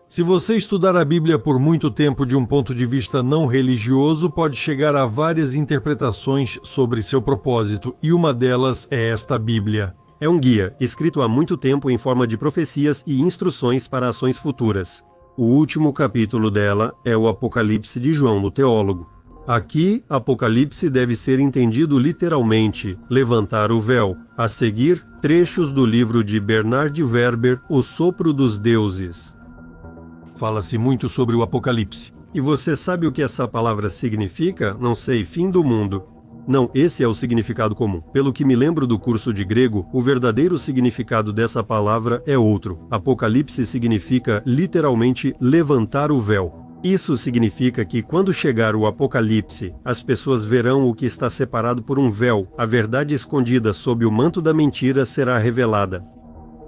Se você estudar a Bíblia por muito tempo de um ponto de vista não religioso, pode chegar a várias interpretações sobre seu propósito, e uma delas é esta Bíblia. É um guia, escrito há muito tempo em forma de profecias e instruções para ações futuras. O último capítulo dela é o Apocalipse de João, o teólogo. Aqui, Apocalipse deve ser entendido literalmente, levantar o véu. A seguir, trechos do livro de Bernard Werber, O Sopro dos Deuses. Fala-se muito sobre o Apocalipse. E você sabe o que essa palavra significa? Não sei, fim do mundo. Não, esse é o significado comum. Pelo que me lembro do curso de grego, o verdadeiro significado dessa palavra é outro. Apocalipse significa literalmente levantar o véu. Isso significa que quando chegar o Apocalipse, as pessoas verão o que está separado por um véu. A verdade escondida sob o manto da mentira será revelada.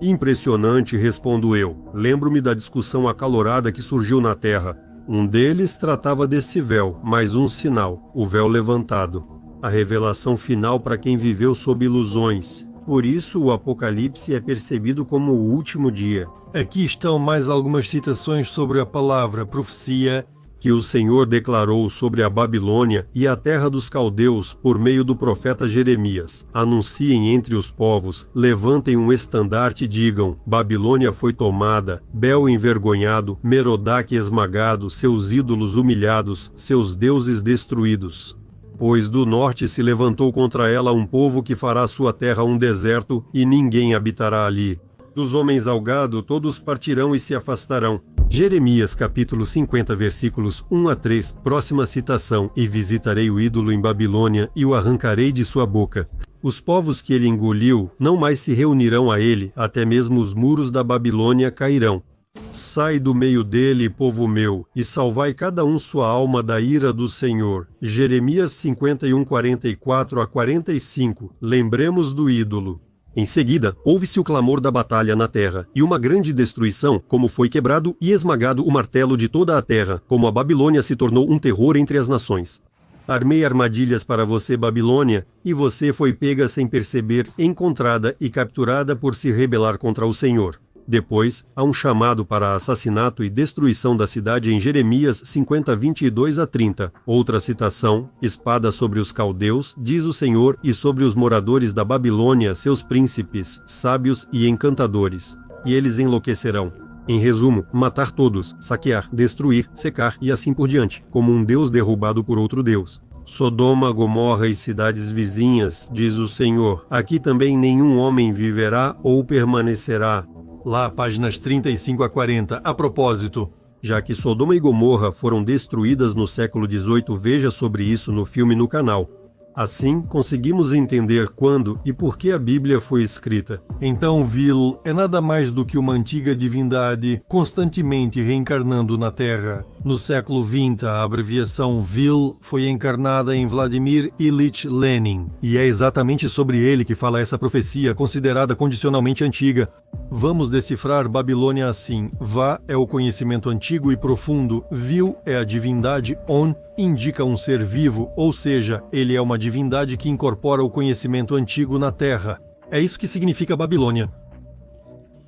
Impressionante, respondo eu. Lembro-me da discussão acalorada que surgiu na Terra. Um deles tratava desse véu, mais um sinal, o véu levantado. A revelação final para quem viveu sob ilusões. Por isso o Apocalipse é percebido como o último dia. Aqui estão mais algumas citações sobre a palavra profecia que o Senhor declarou sobre a Babilônia e a terra dos caldeus por meio do profeta Jeremias. Anunciem entre os povos, levantem um estandarte e digam: Babilônia foi tomada, Bel envergonhado, Merodach esmagado, seus ídolos humilhados, seus deuses destruídos. Pois do norte se levantou contra ela um povo que fará sua terra um deserto e ninguém habitará ali. Dos homens ao gado todos partirão e se afastarão. Jeremias capítulo 50 versículos 1 a 3, próxima citação: E visitarei o ídolo em Babilônia e o arrancarei de sua boca. Os povos que ele engoliu não mais se reunirão a ele, até mesmo os muros da Babilônia cairão. Sai do meio dele, povo meu, e salvai cada um sua alma da ira do Senhor. Jeremias 51, 44 a 45. Lembremos do ídolo. Em seguida, ouve-se o clamor da batalha na terra, e uma grande destruição, como foi quebrado e esmagado o martelo de toda a terra, como a Babilônia se tornou um terror entre as nações. Armei armadilhas para você, Babilônia, e você foi pega sem perceber, encontrada e capturada por se rebelar contra o Senhor. Depois, há um chamado para assassinato e destruição da cidade em Jeremias 50, 22 a 30. Outra citação: espada sobre os caldeus, diz o Senhor, e sobre os moradores da Babilônia, seus príncipes, sábios e encantadores. E eles enlouquecerão. Em resumo, matar todos, saquear, destruir, secar e assim por diante, como um deus derrubado por outro deus. Sodoma, Gomorra e cidades vizinhas, diz o Senhor, aqui também nenhum homem viverá ou permanecerá. Lá, páginas 35 a 40. A propósito, já que Sodoma e Gomorra foram destruídas no século XVIII, veja sobre isso no filme no canal. Assim, conseguimos entender quando e por que a Bíblia foi escrita. Então, Vil é nada mais do que uma antiga divindade constantemente reencarnando na Terra. No século XX, a abreviação Vil foi encarnada em Vladimir Ilyich Lenin. E é exatamente sobre ele que fala essa profecia, considerada condicionalmente antiga. Vamos decifrar Babilônia assim: Va é o conhecimento antigo e profundo, Vil é a divindade, On indica um ser vivo, ou seja, ele é uma divindade que incorpora o conhecimento antigo na Terra. É isso que significa Babilônia.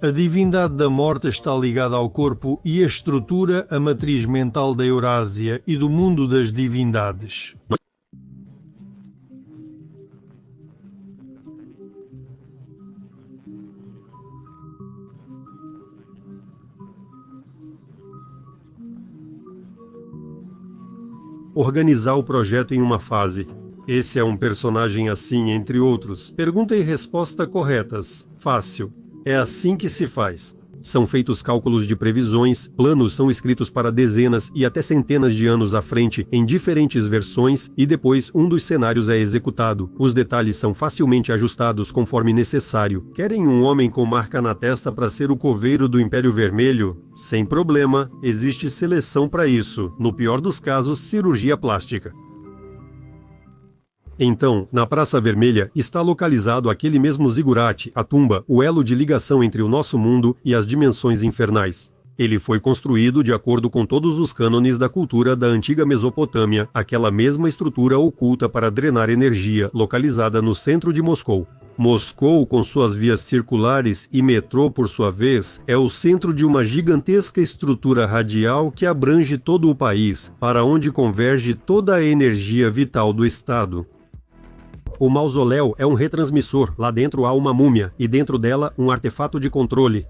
A divindade da morte está ligada ao corpo e a estrutura, a matriz mental da Eurásia e do mundo das divindades. Organizar o projeto em uma fase. Esse é um personagem assim, entre outros. Pergunta e resposta corretas. Fácil. É assim que se faz. São feitos cálculos de previsões, planos são escritos para dezenas e até centenas de anos à frente em diferentes versões e depois um dos cenários é executado. Os detalhes são facilmente ajustados conforme necessário. Querem um homem com marca na testa para ser o coveiro do Império Vermelho? Sem problema, existe seleção para isso. No pior dos casos, cirurgia plástica. Então, na Praça Vermelha, está localizado aquele mesmo zigurate, a tumba, o elo de ligação entre o nosso mundo e as dimensões infernais. Ele foi construído de acordo com todos os cânones da cultura da antiga Mesopotâmia, aquela mesma estrutura oculta para drenar energia, localizada no centro de Moscou. Moscou, com suas vias circulares, e metrô, por sua vez, é o centro de uma gigantesca estrutura radial que abrange todo o país, para onde converge toda a energia vital do Estado. O mausoléu é um retransmissor, lá dentro há uma múmia, e dentro dela um artefato de controle.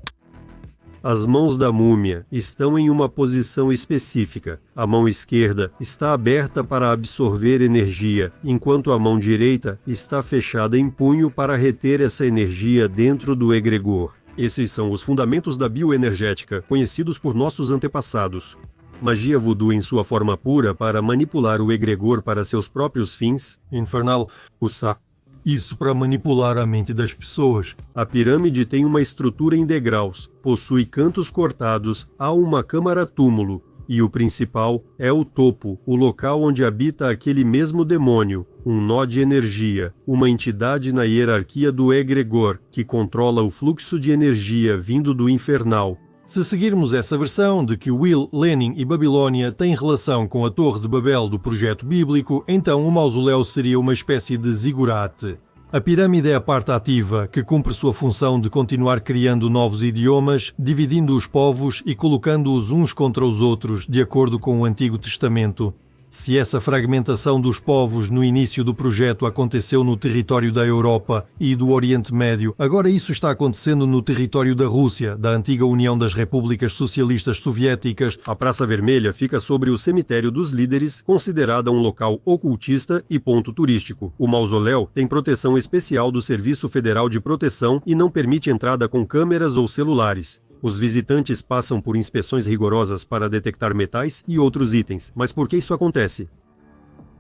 As mãos da múmia estão em uma posição específica. A mão esquerda está aberta para absorver energia, enquanto a mão direita está fechada em punho para reter essa energia dentro do egregor. Esses são os fundamentos da bioenergética, conhecidos por nossos antepassados. Magia voodoo em sua forma pura para manipular o egregor para seus próprios fins. Infernal. Usa. Isso para manipular a mente das pessoas. A pirâmide tem uma estrutura em degraus, possui cantos cortados, há uma câmara-túmulo, e o principal é o topo, o local onde habita aquele mesmo demônio, um nó de energia, uma entidade na hierarquia do egregor, que controla o fluxo de energia vindo do infernal. Se seguirmos essa versão de que Will, Lenin e Babilônia têm relação com a Torre de Babel do projeto bíblico, então o mausoléu seria uma espécie de zigurate. A pirâmide é a parte ativa, que cumpre sua função de continuar criando novos idiomas, dividindo os povos e colocando-os uns contra os outros, de acordo com o Antigo Testamento. Se essa fragmentação dos povos no início do projeto aconteceu no território da Europa e do Oriente Médio, agora isso está acontecendo no território da Rússia, da antiga União das Repúblicas Socialistas Soviéticas. A Praça Vermelha fica sobre o Cemitério dos Líderes, considerada um local ocultista e ponto turístico. O mausoléu tem proteção especial do Serviço Federal de Proteção e não permite entrada com câmeras ou celulares. Os visitantes passam por inspeções rigorosas para detectar metais e outros itens. Mas por que isso acontece?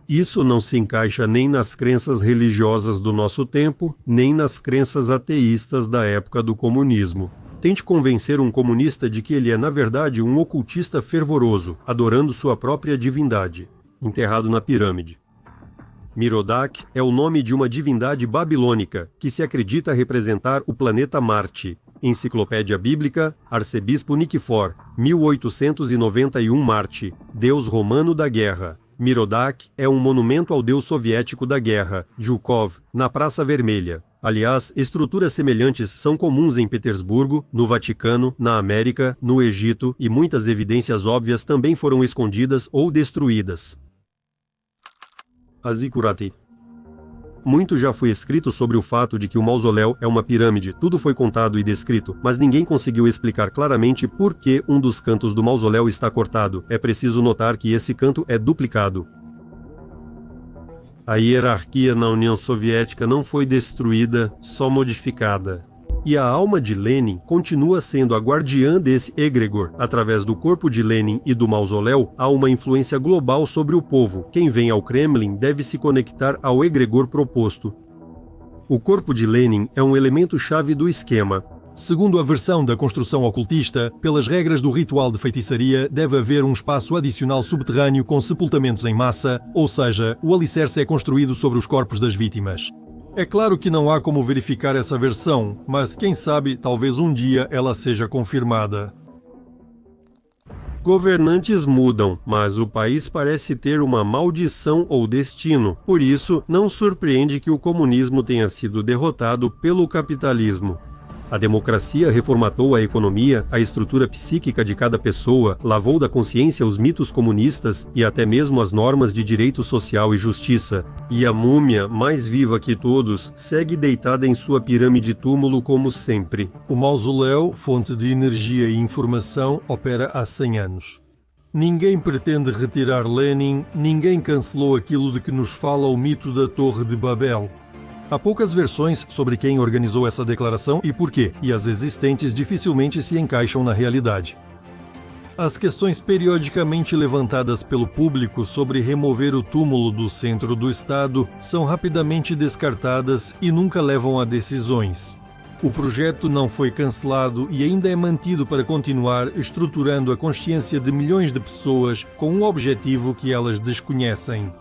Isso não se encaixa nem nas crenças religiosas do nosso tempo, nem nas crenças ateístas da época do comunismo. Tente convencer um comunista de que ele é, na verdade, um ocultista fervoroso, adorando sua própria divindade, enterrado na pirâmide. Merodach é o nome de uma divindade babilônica, que se acredita representar o planeta Marte. Enciclopédia Bíblica, Arcebispo Niquifor, 1891 Marte, deus romano da guerra. Merodach é um monumento ao deus soviético da guerra, Zhukov, na Praça Vermelha. Aliás, estruturas semelhantes são comuns em Petersburgo, no Vaticano, na América, no Egito, e muitas evidências óbvias também foram escondidas ou destruídas. A Zigurate. Muito já foi escrito sobre o fato de que o mausoléu é uma pirâmide. Tudo foi contado e descrito, mas ninguém conseguiu explicar claramente por que um dos cantos do mausoléu está cortado. É preciso notar que esse canto é duplicado. A hierarquia na União Soviética não foi destruída, só modificada. E a alma de Lenin continua sendo a guardiã desse egregor. Através do corpo de Lenin e do mausoléu, há uma influência global sobre o povo. Quem vem ao Kremlin deve se conectar ao egregor proposto. O corpo de Lenin é um elemento-chave do esquema. Segundo a versão da construção ocultista, pelas regras do ritual de feitiçaria, deve haver um espaço adicional subterrâneo com sepultamentos em massa, ou seja, o alicerce é construído sobre os corpos das vítimas. É claro que não há como verificar essa versão, mas quem sabe, talvez um dia ela seja confirmada. Governantes mudam, mas o país parece ter uma maldição ou destino. Por isso, não surpreende que o comunismo tenha sido derrotado pelo capitalismo. A democracia reformatou a economia, a estrutura psíquica de cada pessoa, lavou da consciência os mitos comunistas e até mesmo as normas de direito social e justiça. E a múmia, mais viva que todos, segue deitada em sua pirâmide-túmulo como sempre. O mausoléu, fonte de energia e informação, opera há 100 anos. Ninguém pretende retirar Lenin, ninguém cancelou aquilo de que nos fala o mito da Torre de Babel. Há poucas versões sobre quem organizou essa declaração e por quê, e as existentes dificilmente se encaixam na realidade. As questões periodicamente levantadas pelo público sobre remover o túmulo do centro do estado são rapidamente descartadas e nunca levam a decisões. O projeto não foi cancelado e ainda é mantido para continuar estruturando a consciência de milhões de pessoas com um objetivo que elas desconhecem.